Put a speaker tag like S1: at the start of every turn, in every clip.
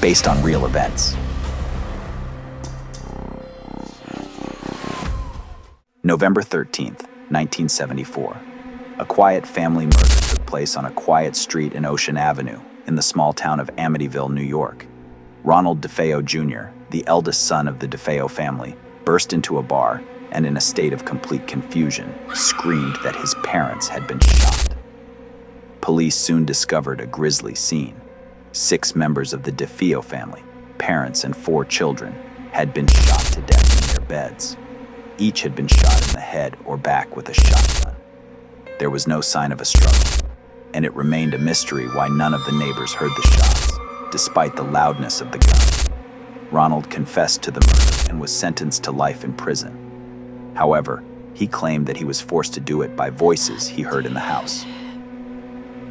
S1: based on real events. November 13th, 1974. A quiet family murder took place on a quiet street in Ocean Avenue in the small town of Amityville, New York. Ronald DeFeo Jr., the eldest son of the DeFeo family, burst into a bar and, in a state of complete confusion, screamed that his parents had been shot. Police soon discovered a grisly scene. 6 members of the DeFeo family, parents and 4 children, had been shot to death in their beds. Each had been shot in the head or back with a shotgun. There was no sign of a struggle, and it remained a mystery why none of the neighbors heard the shots, despite the loudness of the gun. Ronald confessed to the murder and was sentenced to life in prison. However, he claimed that he was forced to do it by voices he heard in the house.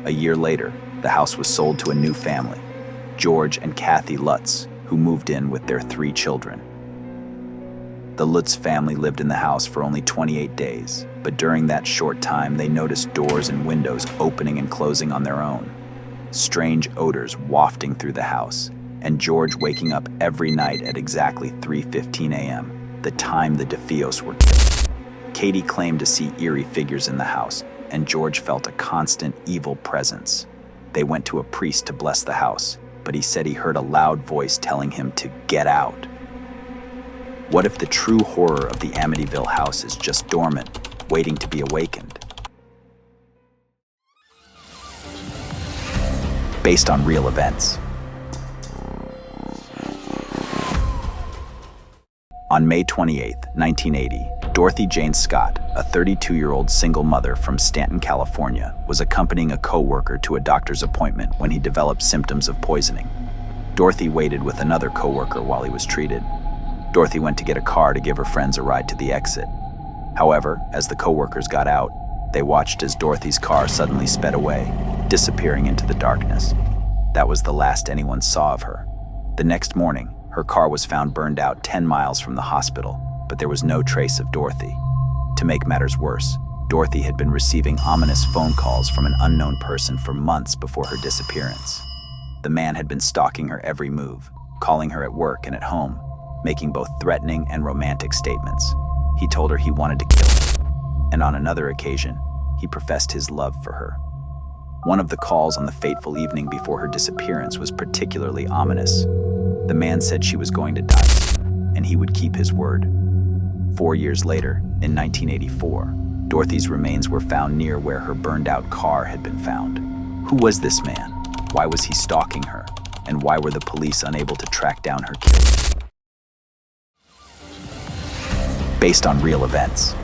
S1: A year later, the house was sold to a new family, George and Kathy Lutz, who moved in with their 3 children. The Lutz family lived in the house for only 28 days, but during that short time they noticed doors and windows opening and closing on their own, strange odors wafting through the house, and George waking up every night at exactly 3:15 a.m., the time the DeFeos were killed. Katie claimed to see eerie figures in the house, and George felt a constant evil presence. They went to a priest to bless the house, but he said he heard a loud voice telling him to get out. What if the true horror of the Amityville house is just dormant, waiting to be awakened? Based on real events. On May 28, 1980, Dorothy Jane Scott, a 32-year-old single mother from Stanton, California, was accompanying a co-worker to a doctor's appointment when he developed symptoms of poisoning. Dorothy waited with another co-worker while he was treated. Dorothy went to get a car to give her friends a ride to the exit. However, as the co-workers got out, they watched as Dorothy's car suddenly sped away, disappearing into the darkness. That was the last anyone saw of her. The next morning, her car was found burned out 10 miles from the hospital, but there was no trace of Dorothy. To make matters worse, Dorothy had been receiving ominous phone calls from an unknown person for months before her disappearance. The man had been stalking her every move, calling her at work and at home, making both threatening and romantic statements. He told her he wanted to kill her, and on another occasion, he professed his love for her. One of the calls on the fateful evening before her disappearance was particularly ominous. The man said she was going to die soon, and he would keep his word. 4 years later, in 1984, Dorothy's remains were found near where her burned-out car had been found. Who was this man? Why was he stalking her? And why were the police unable to track down her killer? Based on real events.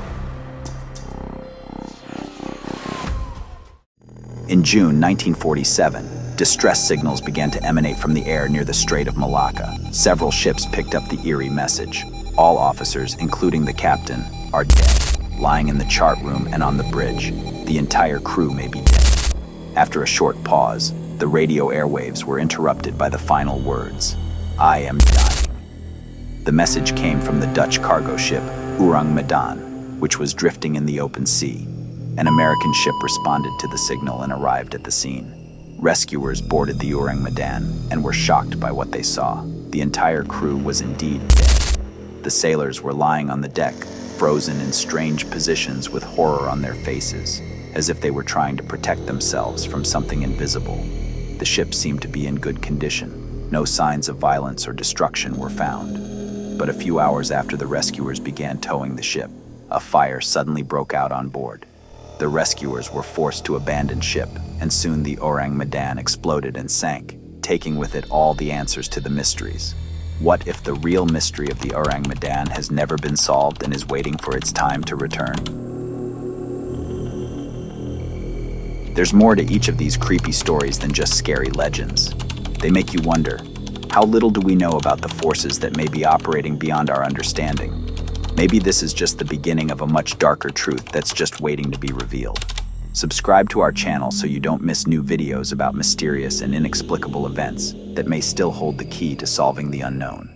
S1: In June 1947, distress signals began to emanate from the air near the Strait of Malacca. Several ships picked up the eerie message. All officers, including the captain, are dead, lying in the chart room and on the bridge. The entire crew may be dead. After a short pause, the radio airwaves were interrupted by the final words, "I am dying." The message came from the Dutch cargo ship Orang Medan, which was drifting in the open sea. An American ship responded to the signal and arrived at the scene. Rescuers boarded the Orang Medan and were shocked by what they saw. The entire crew was indeed dead. The sailors were lying on the deck, frozen in strange positions with horror on their faces, as if they were trying to protect themselves from something invisible. The ship seemed to be in good condition. No signs of violence or destruction were found. But a few hours after the rescuers began towing the ship, a fire suddenly broke out on board. The rescuers were forced to abandon ship, and soon the Orang Medan exploded and sank, taking with it all the answers to the mysteries. What if the real mystery of the Orang Medan has never been solved and is waiting for its time to return? There's more to each of these creepy stories than just scary legends. They make you wonder, how little do we know about the forces that may be operating beyond our understanding? Maybe this is just the beginning of a much darker truth that's just waiting to be revealed. Subscribe to our channel so you don't miss new videos about mysterious and inexplicable events that may still hold the key to solving the unknown.